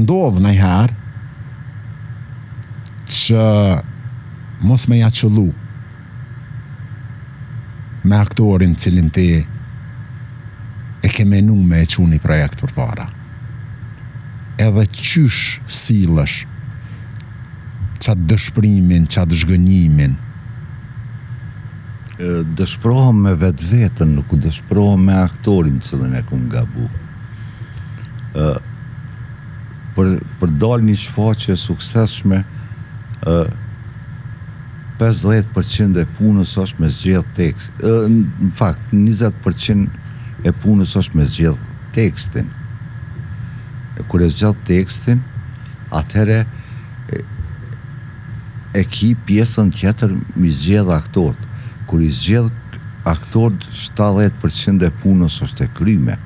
ndodhë nëjherë që mos me ja qëllu me aktorin cilin ti e ke menu me e quni projekt për para. Edhe qysh silësh qatë dëshprimin, qatë zhgënjimin. Dëshprohem me vetë vetën, nuk u dëshprohem me aktorin cilën e kum gabu. Për dal një shfaqje suksesshme, 50% e punës është me zgjedh tekst. Në fakt, 20% e punës është me zgjedh tekstin. Kur e zgjedh tekstin, atëhere e ki pjesën tjetër mi zgjedh aktorët. Kur i zgjedh aktorët, 70% e punës është e kryme.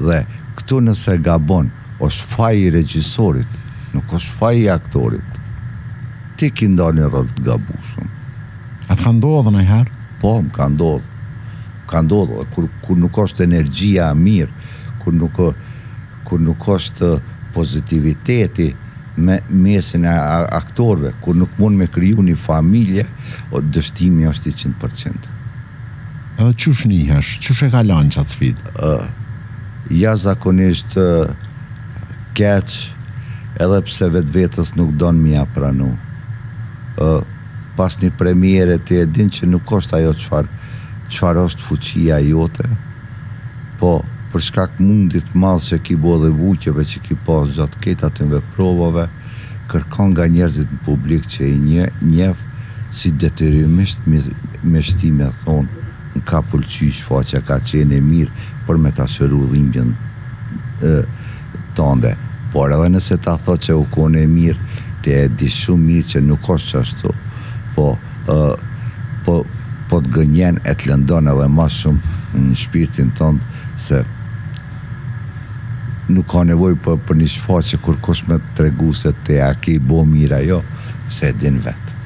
Dhe këtu nëse gabon, është faji i regjisorit, nuk është faji i aktorit. Ti ki nda një rol të gabushëm. A të ka ndodhë nëjherë? Po, më ka ndodhë. Ka ndodhë, kur nuk është energjia mirë, kur nuk është pozitiviteti me mesin e aktorëve, kur nuk mund me kriju një familje, dështimi është 100%. Edhe qysh njëhesh? Qysh e ka lanë qatë sfidë? Ja zakonisht keq, edhe pse vetë vetës nuk donë mja pranu. Pas një premiere ti e din që nuk është ajo qfar është fuqia jote, po për shkak mundit madh që ki bo dhe vuqeve që ki pas gjatë ketë atyve provave, kërkon nga njerëzit në publik që i njef si detyrimisht me shtime thonë, në ka pëlqy shfaqja ka qenë e mirë për me ta shëru dhimbjen tënde. Por edhe nëse ta thot që u kone e mirë, ti e di shumë mirë që nuk është që ashtu, po të gënjen e të lëndon edhe ma shumë në shpirtin tënd, se nuk ka nevoj për një shfaqje kur kush me të tregu se te a ki bo mira jo, se e din vetë.